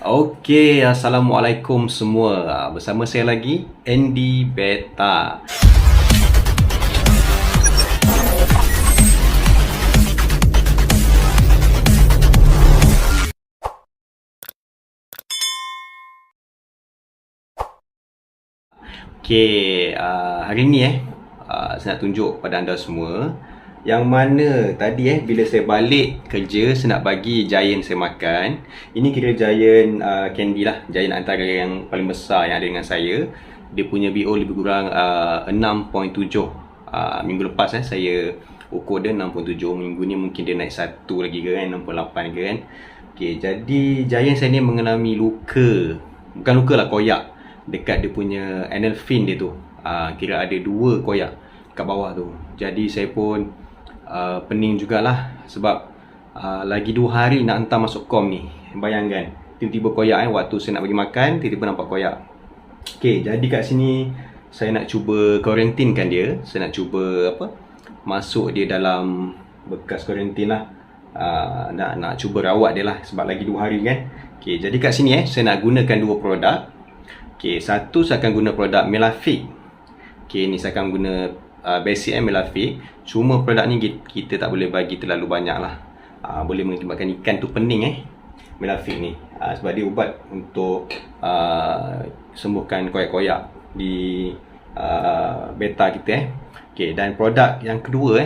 Assalamualaikum semua. Bersama saya lagi, Andy Beta. Hari ni saya nak tunjuk pada anda semua yang mana tadi bila saya balik kerja, saya nak bagi Giant saya makan. Ini kira Giant candy lah, Giant antara yang paling besar yang ada dengan saya. Dia punya BO lebih kurang 6.7. Minggu lepas saya ukur dia 6.7. Minggu ni mungkin dia naik satu lagi ke kan, 6.8 ke kan. Jadi Giant saya ni mengalami luka, bukan luka lah, koyak dekat dia punya anal fin dia tu. Kira ada 2 koyak kat bawah tu. Jadi saya pun pening jugalah sebab lagi 2 hari nak hantar masuk kom ni. Bayangkan, tiba-tiba koyak waktu saya nak bagi makan, tiba-tiba nampak koyak. Jadi kat sini saya nak cuba kuarantinkan dia. Saya nak cuba masuk dia dalam bekas kuarantin lah. Nak cuba rawat dia lah sebab lagi 2 hari kan. Jadi kat sini saya nak gunakan 2 produk. Satu saya akan guna produk Melafix. Ni saya akan guna basic Melafix. Cuma produk ni kita tak boleh bagi terlalu banyak lah. Boleh mengakibatkan ikan tu pening Melafix ni. Sebab dia ubat untuk sembuhkan koyak-koyak di beta kita dan produk yang kedua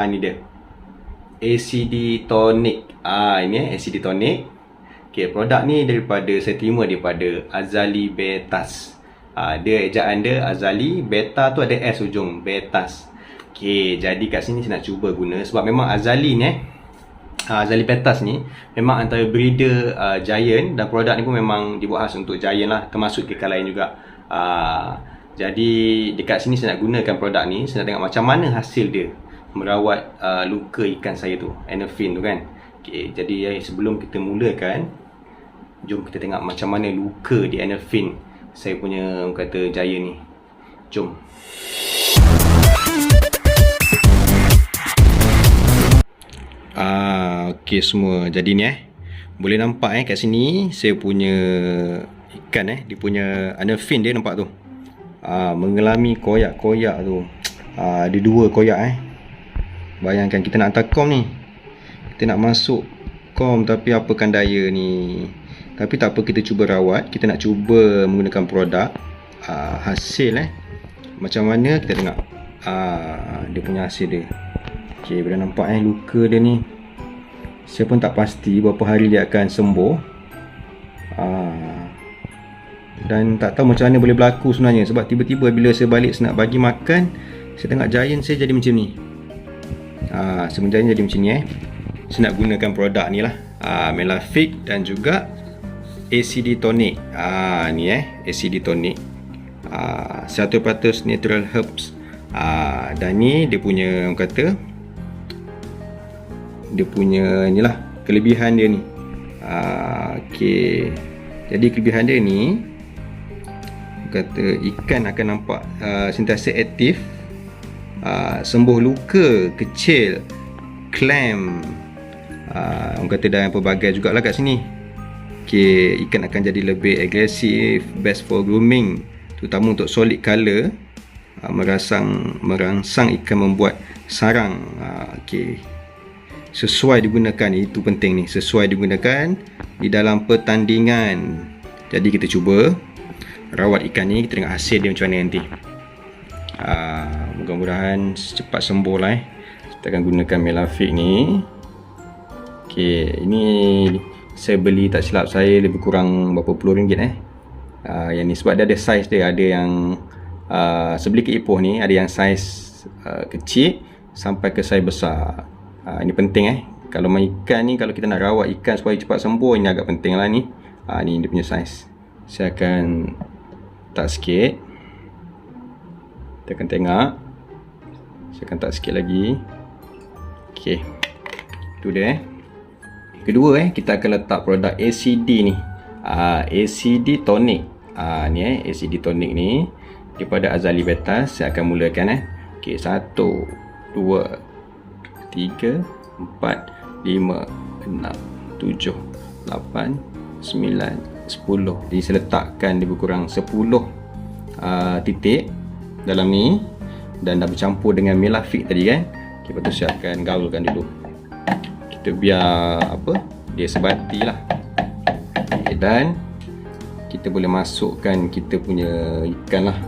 ni dia, ACD Tonic. Ini ACD Tonic. Produk ni saya terima daripada Azali Betas. Dia ejaan dia Azali, Beta tu ada S ujung, Betas. Jadi kat sini saya nak cuba guna sebab memang Azali ni Azali Betas ni memang antara breeder Giant, dan produk ni pun memang dibuat khas untuk Giant lah, termasuk ikan lain juga. Jadi dekat sini saya nak gunakan produk ni. Saya nak tengok macam mana hasil dia merawat luka ikan saya tu, anal fin tu kan. Jadi sebelum kita mulakan, jom kita tengok macam mana luka di anal fin saya punya kata Giant ni. Jom. Semua. Jadi ni boleh nampak kat sini saya punya ikan dia punya anal fin dia nampak tu. Mengalami koyak-koyak tu. Ada 2 koyak Bayangkan kita nak hantar kom ni. Kita nak masuk kom tapi apakan daya ni. Tapi tak apa, kita cuba rawat. Kita nak cuba menggunakan produk. Hasil macam mana kita tengok. Dia punya hasil dia. Boleh nampak luka dia ni. Saya pun tak pasti berapa hari dia akan sembuh. Dan tak tahu macam mana boleh berlaku sebenarnya. Sebab tiba-tiba bila saya balik saya nak bagi makan, saya tengok Giant saya jadi macam ni. Sebenarnya jadi macam ni Saya nak gunakan produk ni lah, Melafix dan juga ACD Tonic. Ni ACD Tonic, 100% natural herbs. Dan ni dia punya, orang kata, dia punya inilah kelebihan dia ni. Jadi kelebihan dia ni, kata ikan akan nampak sentiasa aktif, sembuh luka kecil, clamp, orang kata dan pelbagai jugalah kat sini. Ikan akan jadi lebih agresif, best for grooming, terutama untuk solid color, merangsang ikan membuat sarang. Sesuai digunakan, itu penting ni, sesuai digunakan di dalam pertandingan. Jadi kita cuba rawat ikan ni, kita tengok hasil dia macam mana nanti. Mudah-mudahan cepat sembuh lah. Kita akan gunakan Melafix ni. Ini saya beli, tak silap saya, lebih kurang berapa puluh ringgit yang ni, sebab dia ada saiz dia. Ada yang saya beli ke Ipoh ni, ada yang saiz kecil sampai ke saiz besar. Ini penting kalau main ikan ni, kalau kita nak rawat ikan supaya cepat sembuh, ini agak penting lah ni. Ni dia punya saiz. Saya akan letak sikit. Kita akan tengok. Saya akan tak sikit lagi. Itu dia. Kedua kita akan letak produk ACD ni. ACD Tonic. Ni ACD Tonic ni daripada Azali Betas. Saya akan mulakan 1, 2, 3, 4, 5, 6, 7, 8, 9, 10. Jadi saya letakkan lebih kurang 10 titik dalam ni, dan dah bercampur dengan melafik tadi kan. Okay, lepas tu saya akan gaulkan dulu. Kita biar dia sebati lah. Okay, dan kita boleh masukkan kita punya ikan lah,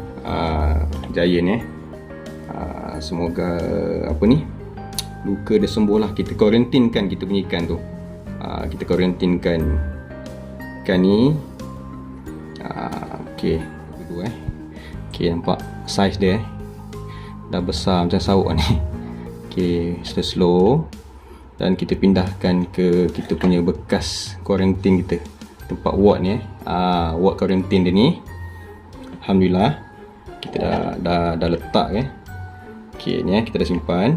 giant semoga luka dia sembuh lah. Kita kuarantinkan kita punya ikan tu. Kita kuarantinkan ikan ni. Okey, dulu okey, nampak saiz dia dah besar macam sauk ni. Okey, slow, dan kita pindahkan ke kita punya bekas kuarantin kita, tempat ward ni ward kuarantin dia ni. Alhamdulillah kita dah letak Okey, ni kita dah simpan.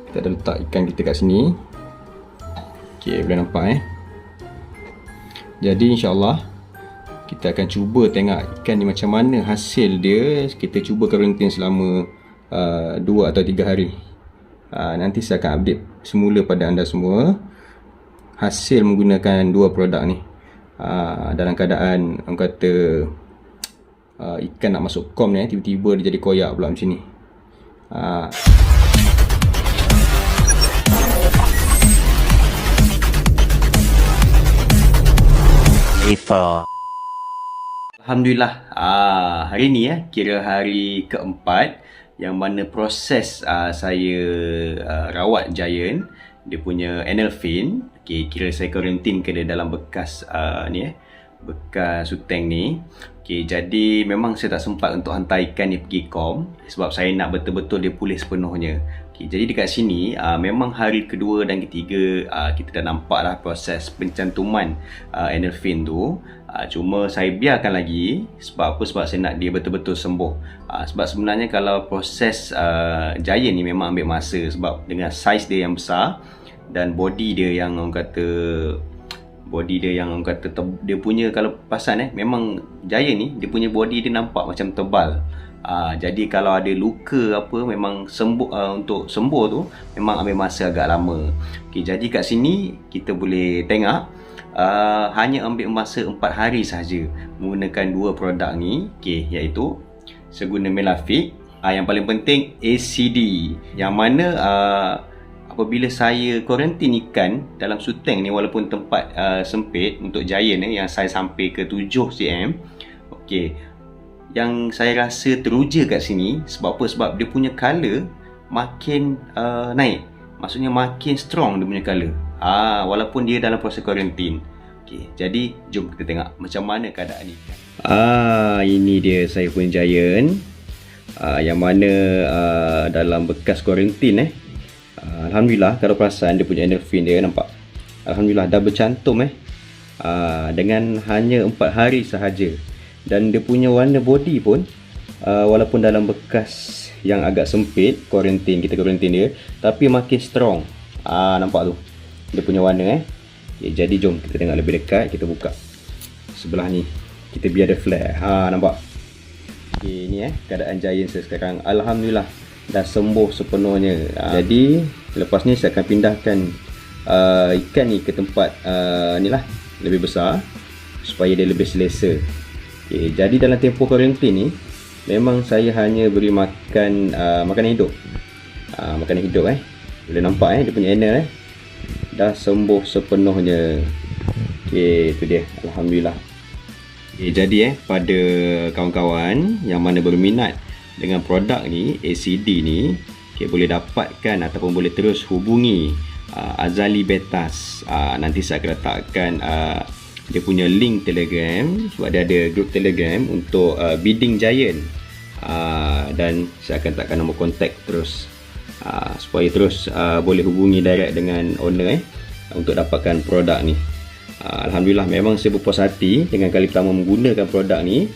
Kita dah letak ikan kita kat sini. Okey, boleh nampak Jadi insya-Allah kita akan cuba tengok ikan ni macam mana hasil dia. Kita cuba kuarantin selama 2 atau 3 hari. Nanti saya akan update semula pada anda semua hasil menggunakan 2 produk ni. Dalam keadaan orang kata ikan nak masuk kom ni, tiba-tiba dia jadi koyak pula macam ni. Alhamdulillah, hari ni kira hari keempat yang mana proses saya rawat giant, dia punya anal fin. Okay, kira saya kuarantin ke dia dalam bekas bekas suteng ni. Okay, jadi memang saya tak sempat untuk hantar ikan ni pergi kom sebab saya nak betul-betul dia pulih sepenuhnya. Okay, jadi dekat sini memang hari kedua dan ketiga kita dah nampak lah proses pencantuman anal fin tu. Cuma saya biarkan lagi. Sebab apa? Sebab saya nak dia betul-betul sembuh. Sebab sebenarnya kalau proses giant ni memang ambil masa, sebab dengan saiz dia yang besar dan body dia yang orang kata dia punya, kalau perasan memang giant ni dia punya body dia nampak macam tebal. Jadi kalau ada luka memang untuk sembuh tu memang ambil masa agak lama. Okay, jadi kat sini kita boleh tengok hanya ambil masa 4 hari sahaja menggunakan 2 produk ni. Okay, iaitu seguna melafik, yang paling penting ACD, yang mana apabila saya kuarantin ikan dalam suteng ni, walaupun tempat sempit untuk giant yang saiz sampai ke 7 cm. Okey, yang saya rasa teruja kat sini sebab apa? Sebab dia punya color makin naik. Maksudnya makin strong dia punya color. Walaupun dia dalam proses kuarantin. Okey, jadi jom kita tengok macam mana keadaan ikan. Ini dia saya punya giant. Yang mana dalam bekas kuarantin Alhamdulillah, kalau perasan dia punya anal fin dia nampak. Alhamdulillah dah bercantum dengan hanya 4 hari sahaja. Dan dia punya warna body pun walaupun dalam bekas yang agak sempit kita kuarantin dia, tapi makin strong. Nampak tu dia punya warna Okay, jadi jom kita tengok lebih dekat. Kita buka sebelah ni, kita biar dia flare. Nampak. Okay, ni keadaan giant saya sekarang. Alhamdulillah dah sembuh sepenuhnya. Jadi lepas ni saya akan pindahkan ikan ni ke tempat ni lah, lebih besar supaya dia lebih selesa. Okay, jadi dalam tempoh kuarantin ni memang saya hanya beri makan makanan hidup. Makanan hidup boleh nampak dia punya anal dah sembuh sepenuhnya. Okay, itu dia. Alhamdulillah. Okay, jadi pada kawan-kawan yang mana berminat dengan produk ni, ACD ni, okay, boleh dapatkan ataupun boleh terus hubungi Azali Betas. Nanti saya akan letakkan dia punya link Telegram, sebab dia ada grup Telegram untuk bidding giant. Dan saya akan letakkan nombor kontak terus supaya terus boleh hubungi direct dengan owner untuk dapatkan produk ni. Alhamdulillah, memang saya berpuas hati dengan kali pertama menggunakan produk ni.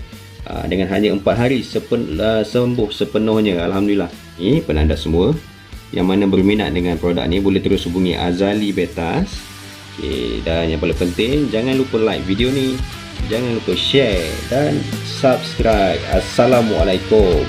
Dengan hanya 4 hari sembuh sepenuhnya. Alhamdulillah. Ni penanda semua yang mana berminat dengan produk ni boleh terus hubungi Azali Betas. Okay, dan yang paling penting, jangan lupa like video ni, jangan lupa share dan subscribe. Assalamualaikum.